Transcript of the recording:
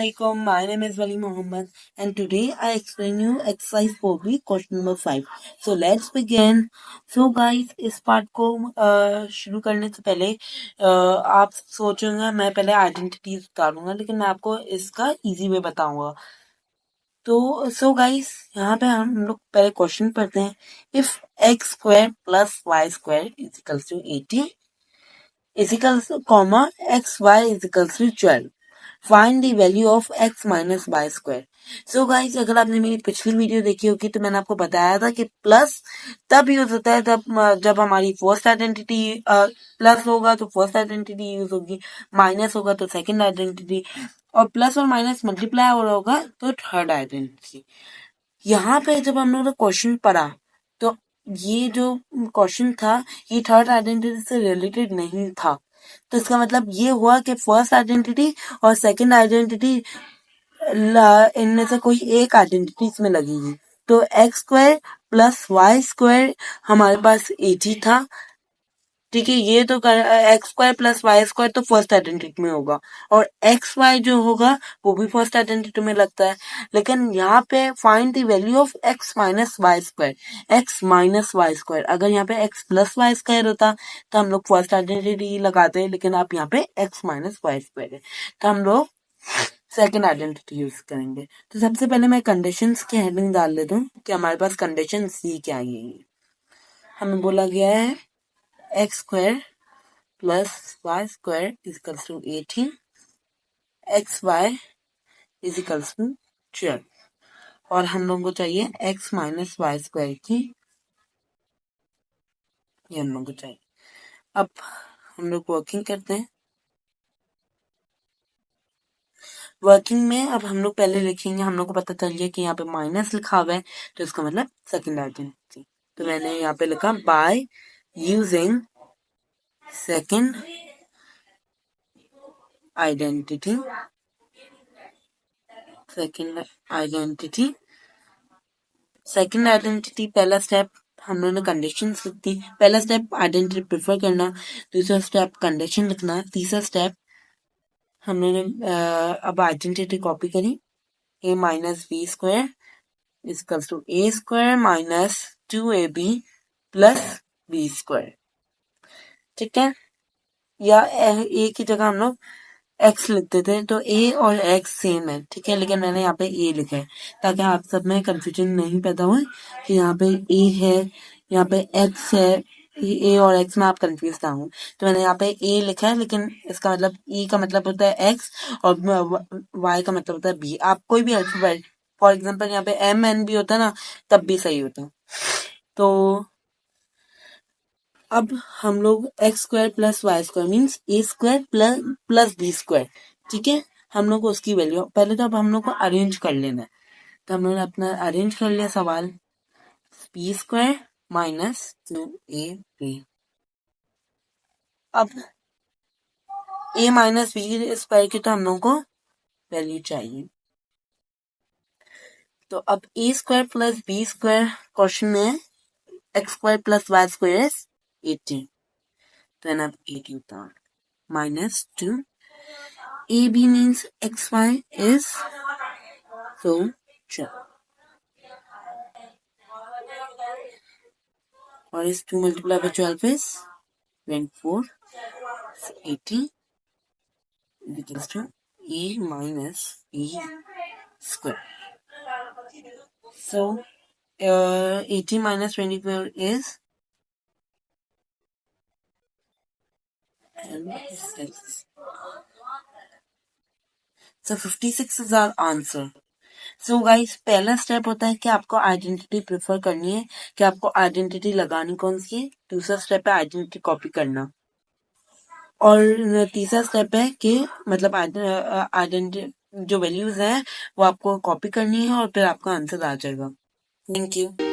Assalamualaikum. My name is Wali Muhammad and today I explain you exercise 4B question number 5. So let's begin. So guys, इस part को शुरू करने से पहले आप सोचोगे मैं पहले आइडेंटिटीज उतारूंगा, लेकिन मैं आपको इसका इजी वे बताऊंगा. तो सो गाइस, यहाँ पे हम लोग पहले क्वेश्चन पढ़ते हैं. If x square plus y square is equals to 80 is equals to comma xy is equals to 12. Find the value of x minus y square. So guys, अगर आपने मेरी पिछली वीडियो देखी होगी तो मैंने आपको बताया था कि प्लस तब यूज होता है जब हमारी फर्स्ट आइडेंटिटी प्लस होगा तो फर्स्ट आइडेंटिटी यूज होगी, माइनस होगा तो सेकंड आइडेंटिटी, और प्लस और माइनस मल्टीप्लाई हो रहा होगा तो थर्ड आइडेंटिटी. यहाँ पे जब हम लोग ने क्वेश्चन पढ़ा तो ये जो क्वेश्चन था ये थर्ड आइडेंटिटी से रिलेटेड नहीं था. तो इसका मतलब ये हुआ कि फर्स्ट आइडेंटिटी और सेकंड आइडेंटिटी इनमें से कोई एक आइडेंटिटी इसमें लगेगी. तो x square plus y square हमारे पास 80 था. ठीक है, ये तो x square plus y square तो फर्स्ट आइडेंटिटी में होगा और एक्स वाई जो होगा वो भी फर्स्ट आइडेंटिटी में लगता है. लेकिन यहाँ पे find the value of x minus y square, x minus y square. अगर यहाँ पे एक्स प्लस वाई स्क्वायर होता तो हम लोग फर्स्ट आइडेंटिटी लगाते हैं, लेकिन आप यहाँ पे एक्स माइनस वाई स्क्वायर है तो हम लोग सेकेंड आइडेंटिटी यूज करेंगे. तो सबसे पहले मैं कंडीशंस की हेडिंग डाल देता हूँ कि हमारे पास कंडीशन सी क्या है. हमें बोला गया है x square plus y square is equals to 18, x y is equals to 12, और हम लोगों को चाहिए एक्स माइनस वाई स्क्वायर की, ये हम लोगों को चाहिए. अब हम लोग वर्किंग करते हैं. वर्किंग में अब हम लोग पहले लिखेंगे, हम लोग को पता चल गया कि यहाँ पे माइनस लिखा हुआ है तो इसका मतलब सेकंड आइडेंटिटी. तो मैंने यहाँ पे लिखा by using second identity. Second identity पहला स्टेप हम लोगों ने कंडीशन लिख दी. पहला स्टेप आइडेंटिटी प्रेफर करना, दूसरा स्टेप कंडीशन लिखना, तीसरा स्टेप हमने अब आइडेंटिटी कॉपी करी. A minus B square is equals to A square minus 2ab plus B square. ठीक है, या ए की जगह हम लोग एक्स लिखते थे तो ए और एक्स सेम है. ठीक है, लेकिन मैंने यहाँ पे ए लिखा है ताकि आप सब में कंफ्यूजन नहीं पैदा हो कि यहाँ पे ए है यहाँ पे एक्स है, ए और एक्स में आप कंफ्यूज ना हो. तो मैंने यहाँ पे ए लिखा है, लेकिन इसका मतलब ए का मतलब होता है एक्स और वाई का मतलब होता है बी. आप कोई भी अल्फाबेट, फॉर एग्जाम्पल यहाँ पे एम एन भी होता है ना, तब भी सही होता. तो अब हम लोग x square plus y square means A square plus B square. ठीक है, हम लोग को उसकी वैल्यू पहले तो अब हम लोग को अरेंज कर लेना है. तो हम लोग ने अपना अरेंज कर लिया सवाल. B square minus 2ab. अब ए माइनस बी स्क्वायर की तो हम लोग को वैल्यू चाहिए. तो अब A square plus B square question में x square plus y square is 80. then अब 80 उतार minus 2. AB means XY is so 12. What is 2 multiplied by 12 is 24. So 80 is equals to A minus B square. So 80 minus 24 is so 56 is our answer. So guys, पहला step होता है कि आपको identity prefer करनी है कि आपको identity लगानी कौन सी है. दूसरा स्टेप है आइडेंटिटी कॉपी करना, और तीसरा स्टेप है कि मतलब आइडेंटिटी जो वैल्यूज हैं वो आपको कॉपी करनी है और फिर आपका आंसर आ जाएगा. Thank you.